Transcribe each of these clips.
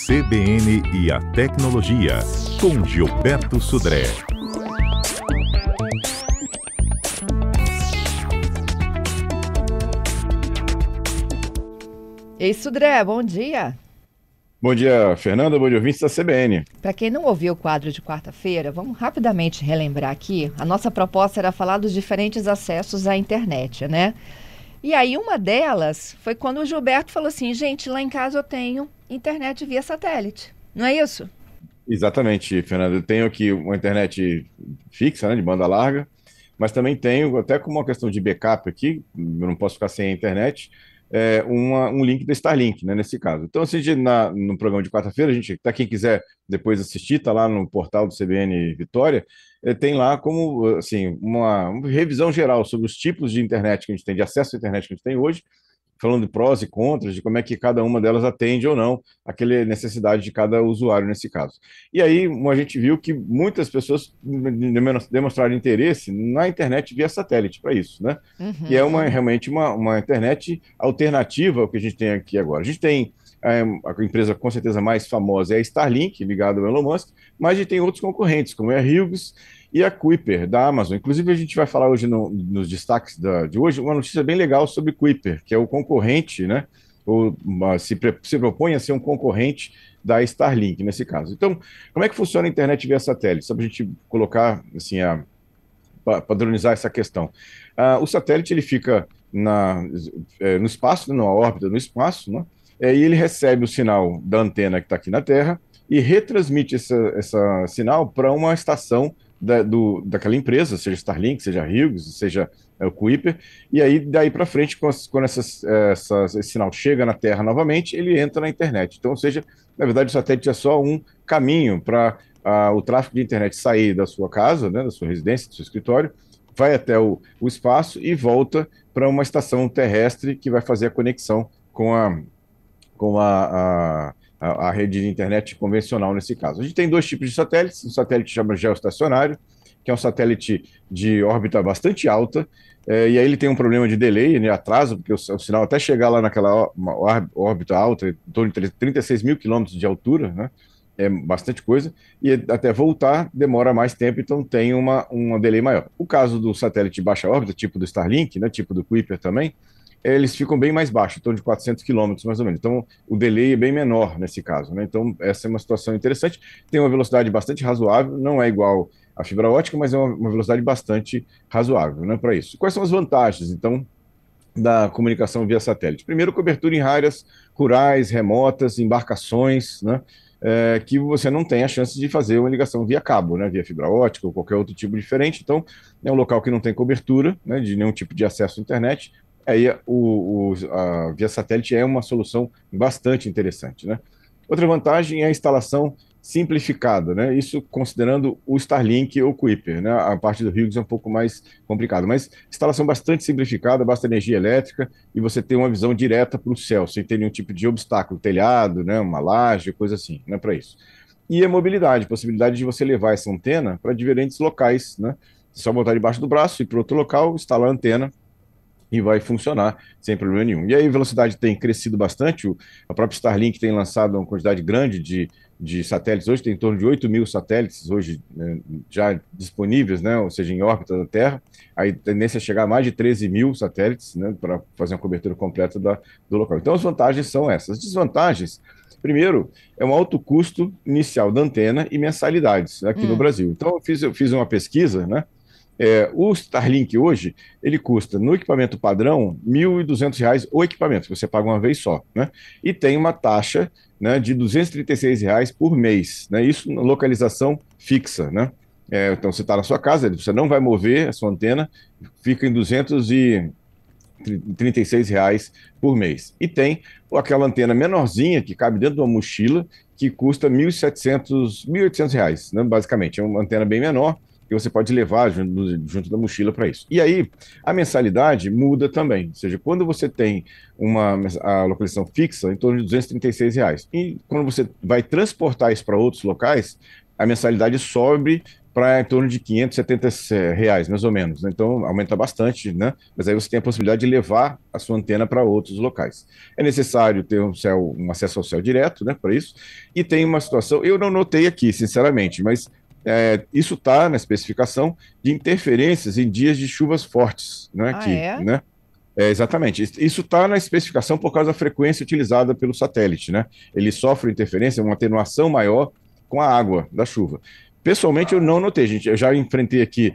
CBN e a Tecnologia, com Gilberto Sudré. Ei, Sudré, bom dia. Bom dia, Fernanda. Bom dia, ouvintes da CBN. Para quem não ouviu o quadro de quarta-feira, vamos rapidamente relembrar aqui. A nossa proposta era falar dos diferentes acessos à internet, né? E aí uma delas foi quando o Gilberto falou assim, gente, lá em casa eu tenho internet via satélite. Não é isso? Exatamente, Fernanda. Eu tenho aqui uma internet fixa, né, de banda larga, mas também tenho, até como uma questão de backup aqui, eu não posso ficar sem a internet, um link da Starlink, né, nesse caso. Então, assim, no programa de quarta-feira, a gente, tá, quem quiser depois assistir, tá lá no portal do CBN Vitória, tem lá como, assim, uma revisão geral sobre os tipos de internet que a gente tem, de acesso à internet que a gente tem hoje, falando de prós e contras, de como é que cada uma delas atende ou não aquela necessidade de cada usuário nesse caso. E aí a gente viu que muitas pessoas demonstraram interesse na internet via satélite para isso, né? Que é realmente uma internet alternativa ao que a gente tem aqui agora. A gente tem a empresa com certeza mais famosa é a Starlink, ligada ao Elon Musk, mas a gente tem outros concorrentes, como é a Hughes e a Kuiper, da Amazon. Inclusive, a gente vai falar hoje nos destaques de hoje uma notícia bem legal sobre Kuiper, que é o concorrente, né? Se propõe a ser um concorrente da Starlink, nesse caso. Então, como é que funciona a internet via satélite? Só para a gente colocar, assim, padronizar essa questão. O satélite, ele fica no espaço, na órbita no espaço, né? E ele recebe o sinal da antena que está aqui na Terra e retransmite essa sinal para uma estação daquela empresa, seja Starlink, seja Hughes, seja o Kuiper, e aí daí para frente, quando esse sinal chega na Terra novamente, ele entra na internet. Então, ou seja, na verdade, o satélite é só um caminho para o tráfego de internet sair da sua casa, né, da sua residência, do seu escritório, vai até o espaço e volta para uma estação terrestre que vai fazer a conexão com a rede de internet convencional nesse caso. A gente tem dois tipos de satélites, um satélite chamado geoestacionário, que é um satélite de órbita bastante alta, e aí ele tem um problema de delay, de atraso, porque o sinal até chegar lá naquela órbita alta, em torno de 36 mil quilômetros de altura, né, é bastante coisa, e até voltar demora mais tempo, então tem uma delay maior. O caso do satélite de baixa órbita, tipo do Starlink, né, tipo do Kuiper também, eles ficam bem mais baixos, em torno de 400 quilômetros mais ou menos. Então, o delay é bem menor nesse caso, né? Então, essa é uma situação interessante. Tem uma velocidade bastante razoável, não é igual à fibra ótica, mas é uma velocidade bastante razoável, né, para isso. Quais são as vantagens, então, da comunicação via satélite? Primeiro, cobertura em áreas rurais, remotas, embarcações, né? Que você não tem a chance de fazer uma ligação via cabo, né, via fibra ótica ou qualquer outro tipo diferente. Então, é um local que não tem cobertura, né, de nenhum tipo de acesso à internet. Aí a via satélite é uma solução bastante interessante, né? Outra vantagem é a instalação simplificada, né? Isso considerando o Starlink ou o Kuiper, né? A parte do Hughes é um pouco mais complicada, mas instalação bastante simplificada, basta energia elétrica e você tem uma visão direta para o céu, sem ter nenhum tipo de obstáculo, telhado, né? Uma laje, coisa assim, né? Para isso. E a mobilidade, possibilidade de você levar essa antena para diferentes locais, né? Só botar debaixo do braço e para outro local, instalar a antena e vai funcionar sem problema nenhum. E aí a velocidade tem crescido bastante, a própria Starlink tem lançado uma quantidade grande de satélites, hoje tem em torno de 8 mil satélites hoje, né, já disponíveis, né, ou seja, em órbita da Terra, aí a tendência é chegar a mais de 13 mil satélites, né, para fazer uma cobertura completa do local. Então as vantagens são essas. As desvantagens, primeiro, é um alto custo inicial da antena e mensalidades aqui no Brasil. Então eu fiz uma pesquisa, né. O Starlink hoje, ele custa, no equipamento padrão, R$ 1.200 o equipamento, que você paga uma vez só, né? E tem uma taxa, né, de R$ 236 por mês, né? Isso na localização fixa, né? Então você está na sua casa, você não vai mover a sua antena, fica em R$ 236 por mês. E tem aquela antena menorzinha que cabe dentro de uma mochila, que custa R$ 1.800, né, basicamente. É uma antena bem menor, que você pode levar junto da mochila para isso. E aí, a mensalidade muda também. Ou seja, quando você tem a localização fixa, em torno de R$ 236. E quando você vai transportar isso para outros locais, a mensalidade sobe para em torno de R$ 570, mais ou menos, né? Então aumenta bastante, né? Mas aí você tem a possibilidade de levar a sua antena para outros locais. É necessário ter um acesso ao céu direto, né? Para isso. E tem uma situação, eu não notei aqui, sinceramente, mas isso está na especificação de interferências em dias de chuvas fortes, né? Ah, Aqui, é? né? Exatamente. Isso está na especificação por causa da frequência utilizada pelo satélite, né? Ele sofre interferência, uma atenuação maior com a água da chuva. Pessoalmente, eu não notei, gente. Eu já enfrentei aqui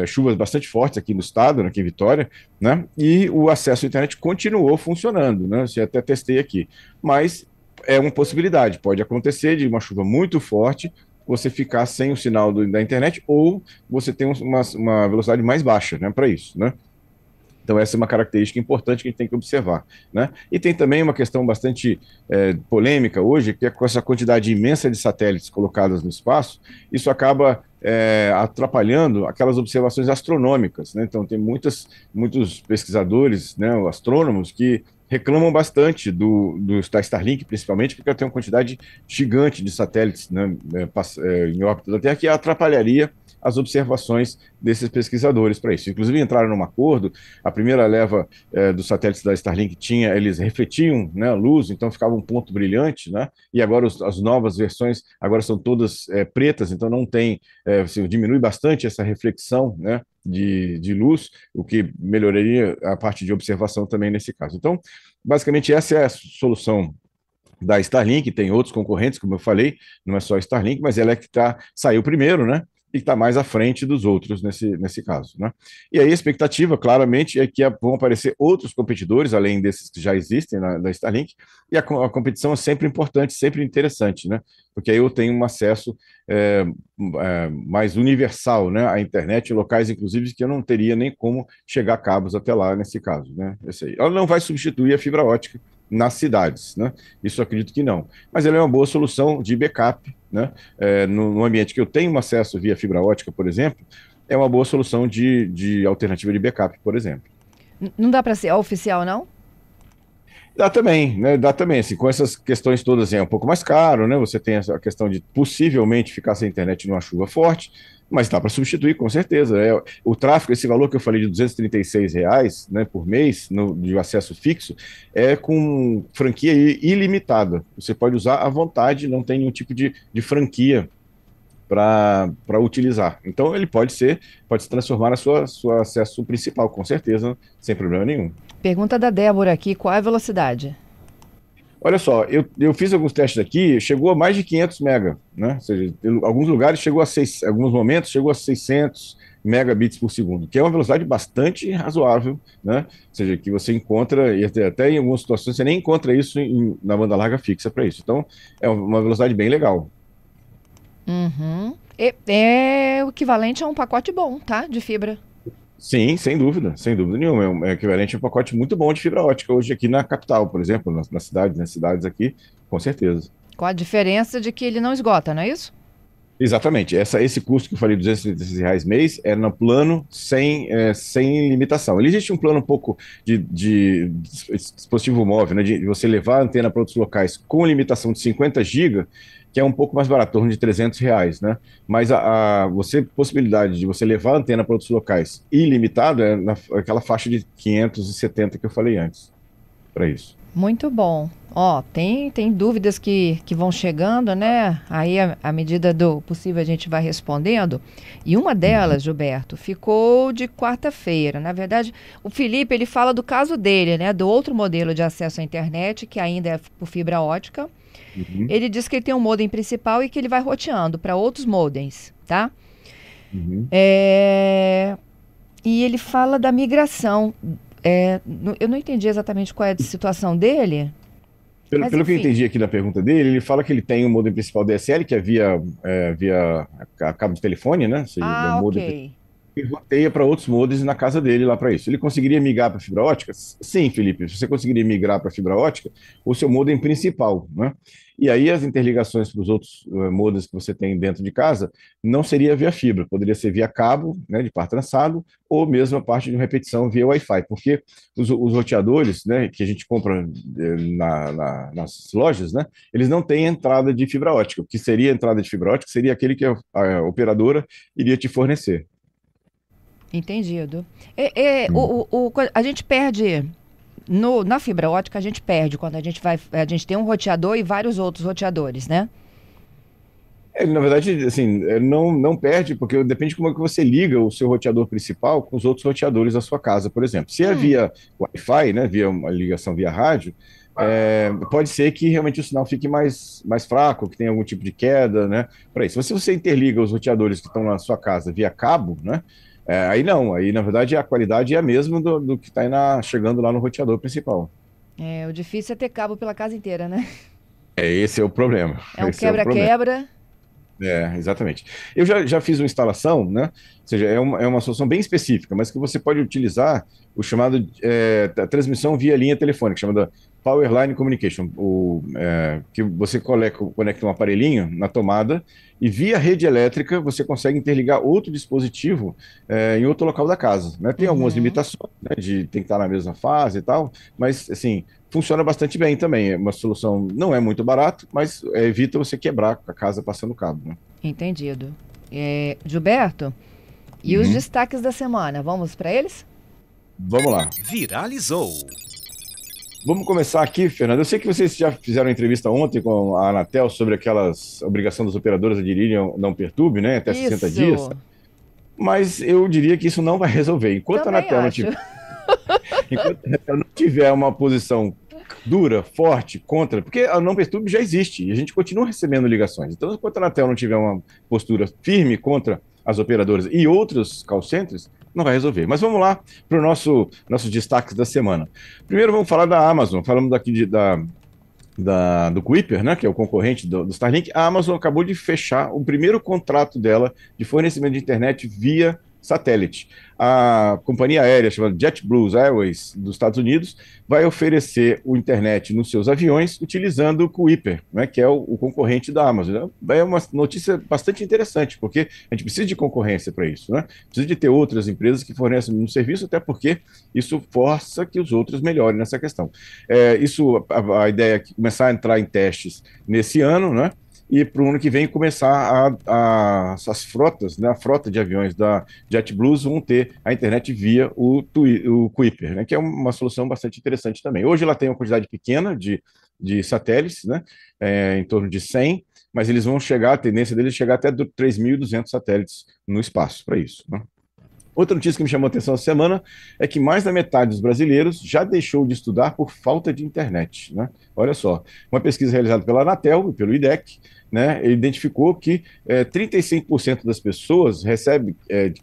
chuvas bastante fortes aqui no estado, aqui em Vitória, né? E o acesso à internet continuou funcionando, né? Eu até testei aqui. Mas é uma possibilidade. Pode acontecer de uma chuva muito forte, você ficar sem o sinal da internet, ou você tem uma velocidade mais baixa, né? Para isso, né? Então, essa é uma característica importante que a gente tem que observar, né? E tem também uma questão bastante polêmica hoje, que é com essa quantidade imensa de satélites colocados no espaço, isso acaba atrapalhando aquelas observações astronômicas, né? Então, tem muitos pesquisadores, né, astrônomos, que reclamam bastante da Starlink, principalmente, porque tem uma quantidade gigante de satélites, né, em órbita da Terra, que atrapalharia as observações desses pesquisadores para isso. Inclusive entraram num acordo, a primeira leva dos satélites da Starlink eles refletiam, né, a luz, então ficava um ponto brilhante, né, e agora as novas versões agora são todas pretas, então não tem, assim, diminui bastante essa reflexão, né, de luz, o que melhoraria a parte de observação também nesse caso. Então, basicamente essa é a solução da Starlink, tem outros concorrentes, como eu falei, não é só a Starlink, mas ela é que saiu primeiro, né? E está mais à frente dos outros nesse caso, né? E aí a expectativa, claramente, é que vão aparecer outros competidores, além desses que já existem da Starlink, e a competição é sempre importante, sempre interessante, né? Porque aí eu tenho um acesso mais universal, né, à internet, em locais, inclusive, que eu não teria nem como chegar a cabos até lá, nesse caso, né? Esse aí. Ela não vai substituir a fibra ótica nas cidades, né? Isso eu acredito que não. Mas ela é uma boa solução de backup, né? No ambiente que eu tenho acesso via fibra ótica, por exemplo, é uma boa solução de alternativa de backup, por exemplo. Não dá para ser oficial, não? Dá também, né? Dá também, assim, com essas questões todas, assim, é um pouco mais caro, né? Você tem a questão de possivelmente ficar sem internet numa chuva forte, mas dá para substituir, com certeza. O tráfego, esse valor que eu falei de R$ 236, né, por mês, de acesso fixo, é com franquia ilimitada. Você pode usar à vontade, não tem nenhum tipo de franquia para utilizar. Então ele pode se transformar na sua acesso principal, com certeza, sem problema nenhum. Pergunta da Débora aqui, qual é a velocidade? Olha só, eu fiz alguns testes aqui, chegou a mais de 500 mega, né? Ou seja, em alguns lugares chegou alguns momentos chegou a 600 megabits por segundo, que é uma velocidade bastante razoável, né? Ou seja, que você encontra, e até em algumas situações você nem encontra isso na banda larga fixa para isso. Então, é uma velocidade bem legal. Uhum. É o equivalente a um pacote bom, tá? De fibra. Sim, sem dúvida nenhuma. É equivalente a um pacote muito bom de fibra ótica hoje aqui na capital, por exemplo, nas cidades aqui, com certeza. Com a diferença de que ele não esgota, não é isso? Exatamente. Esse custo que eu falei, R$ 236 mês, é no plano sem limitação. Ele existe um plano um pouco de dispositivo móvel, né, de você levar a antena para outros locais com limitação de 50 GB, que é um pouco mais barato, em torno de R$ 300, né? Mas possibilidade de você levar a antena para outros locais ilimitado é naquela faixa de 570 que eu falei antes, para isso. Muito bom. Ó, tem dúvidas que vão chegando, né? Aí, à medida do possível, a gente vai respondendo. E uma delas, Gilberto, ficou de quarta-feira. Na verdade, o Felipe, ele fala do caso dele, né? Do outro modelo de acesso à internet, que ainda é por fibra ótica. Uhum, Ele diz que ele tem um modem principal e que ele vai roteando para outros modems, tá? uhum. E ele fala da migração. Eu não entendi exatamente qual é a situação dele, mas Pelo que eu enfim. entendi aqui da pergunta dele, ele fala que ele tem um modem principal DSL, que é via cabo de telefone, né? Ou seja, ele é um Ah, modem ok. e roteia para outros modems na casa dele lá para isso. Ele conseguiria migrar para fibra ótica? Sim, Felipe, você conseguiria migrar para fibra ótica o seu modem principal, né? E aí as interligações para os outros modems que você tem dentro de casa não seria via fibra, poderia ser via cabo, né, de par trançado, ou mesmo a parte de repetição via Wi-Fi, porque os roteadores, né, que a gente compra nas lojas, né, eles não têm entrada de fibra ótica. O que seria a entrada de fibra ótica seria aquele que a operadora iria te fornecer. Entendido. Hum. A gente perde na fibra ótica, a gente perde quando a gente tem um roteador e vários outros roteadores, né? Na verdade, assim, não perde, porque depende de como é que você liga o seu roteador principal com os outros roteadores da sua casa, por exemplo. Se é via Wi-Fi, né, via uma ligação via rádio, pode ser que realmente o sinal fique mais fraco, que tenha algum tipo de queda, né, para isso. Mas se você interliga os roteadores que estão na sua casa via cabo, né, aí não, aí na verdade a qualidade é a mesma do que está chegando lá no roteador principal. O difícil é ter cabo pela casa inteira, né? Esse é o problema. É um Esse é o problema. quebra-quebra. Exatamente. Eu já fiz uma instalação, né? Ou seja, é uma solução bem específica, mas que você pode utilizar o chamado transmissão via linha telefônica, chamada Powerline Communication, que você conecta um aparelhinho na tomada e via rede elétrica você consegue interligar outro dispositivo em outro local da casa, né? Tem algumas Uhum. limitações, né, de tem que estar na mesma fase e tal, mas assim funciona bastante bem também. É uma solução, não é muito barato, mas evita você quebrar a casa passando cabo, né? Entendido. Gilberto, e os Uhum. destaques da semana? Vamos para eles? Vamos lá. Viralizou. Vamos começar aqui, Fernando. Eu sei que vocês já fizeram uma entrevista ontem com a Anatel sobre aquelas obrigação das operadoras aderirem ao Não Perturbe, né, até 60 dias, Isso. mas eu diria que isso não vai resolver. Também acho. Enquanto a Anatel não tiver uma posição dura, forte, contra, porque a Não Perturbe já existe e a gente continua recebendo ligações. Então, enquanto a Anatel não tiver uma postura firme contra as operadoras e outros call centers, não vai resolver. Mas vamos lá para o nossos destaques da semana. Primeiro vamos falar da Amazon. Falamos daqui do Kuiper, né, que é o concorrente do Starlink. A Amazon acabou de fechar o primeiro contrato dela de fornecimento de internet via satélite. A companhia aérea chamada JetBlue Airways dos Estados Unidos vai oferecer o internet nos seus aviões utilizando o Kuiper, né, que é o concorrente da Amazon. É uma notícia bastante interessante, porque a gente precisa de concorrência para isso, né? Precisa de ter outras empresas que fornecem um serviço, até porque isso força que os outros melhorem nessa questão. A ideia é começar a entrar em testes nesse ano, né? E para o ano que vem começar as frotas, né, a frota de aviões da JetBlue vão ter a internet via o Kuiper, né, que é uma solução bastante interessante também. Hoje ela tem uma quantidade pequena de satélites, né, em torno de 100, mas eles vão chegar, a tendência deles é chegar até 3.200 satélites no espaço para isso, né? Outra notícia que me chamou a atenção essa semana é que mais da metade dos brasileiros já deixou de estudar por falta de internet, né? Olha só, uma pesquisa realizada pela Anatel e pelo IDEC, né, identificou que 35% das pessoas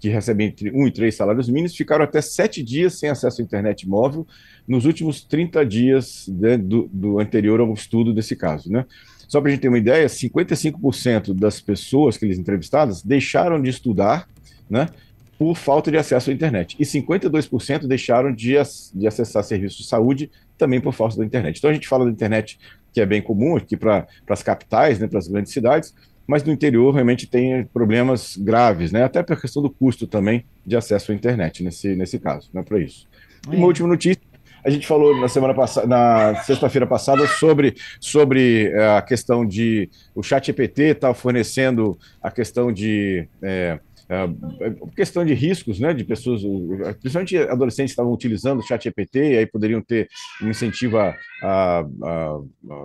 que recebem entre 1 e 3 salários mínimos ficaram até 7 dias sem acesso à internet móvel nos últimos 30 dias, né, do anterior ao estudo desse caso, né? Só para a gente ter uma ideia, 55% das pessoas que eles entrevistadas deixaram de estudar, né, por falta de acesso à internet. E 52% deixaram de acessar serviços de saúde também por falta da internet. Então a gente fala da internet que é bem comum aqui para as capitais, né, para as grandes cidades, mas no interior realmente tem problemas graves, né, até pela questão do custo também de acesso à internet nesse caso, não é para isso. E uma É. última notícia, a gente falou na semana passada, na sexta-feira passada, sobre a questão de o ChatGPT está fornecendo a questão de questão de riscos, né, de pessoas, principalmente adolescentes estavam utilizando o ChatGPT e aí poderiam ter um incentivo a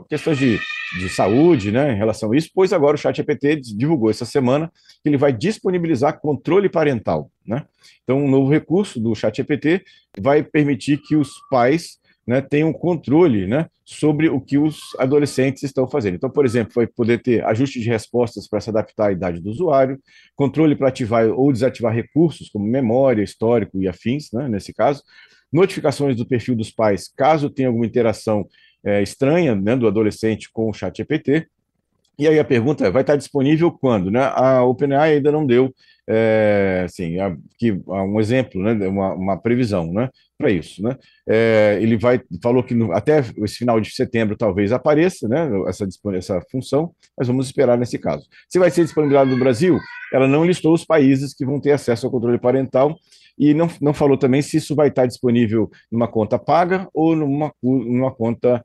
questões de saúde, né, em relação a isso, pois agora o ChatGPT divulgou essa semana que ele vai disponibilizar controle parental, né? Então, um novo recurso do ChatGPT vai permitir que os pais, né, tenham controle, né, sobre o que os adolescentes estão fazendo. Então, por exemplo, vai poder ter ajuste de respostas para se adaptar à idade do usuário, controle para ativar ou desativar recursos como memória, histórico e afins, né, nesse caso, notificações do perfil dos pais caso tenha alguma interação estranha, né, do adolescente com o ChatGPT, E aí a pergunta é, vai estar disponível quando, né? A OpenAI ainda não deu, assim, um exemplo, né? Uma previsão, né? Para isso, né? Falou que até esse final de setembro talvez apareça, né? Essa função, mas vamos esperar nesse caso. Se vai ser disponibilizado no Brasil, ela não listou os países que vão ter acesso ao controle parental e não falou também se isso vai estar disponível numa conta paga ou numa conta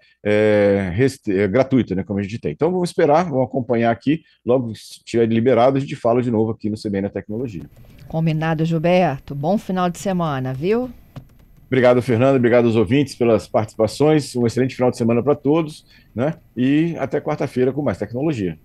gratuita, né, como a gente tem. Então vamos esperar, vamos acompanhar aqui, logo que estiver liberado, a gente fala de novo aqui no CBN Tecnologia. Combinado, Gilberto. Bom final de semana, viu? Obrigado, Fernando, obrigado aos ouvintes pelas participações, um excelente final de semana para todos, né? E até quarta-feira com mais tecnologia.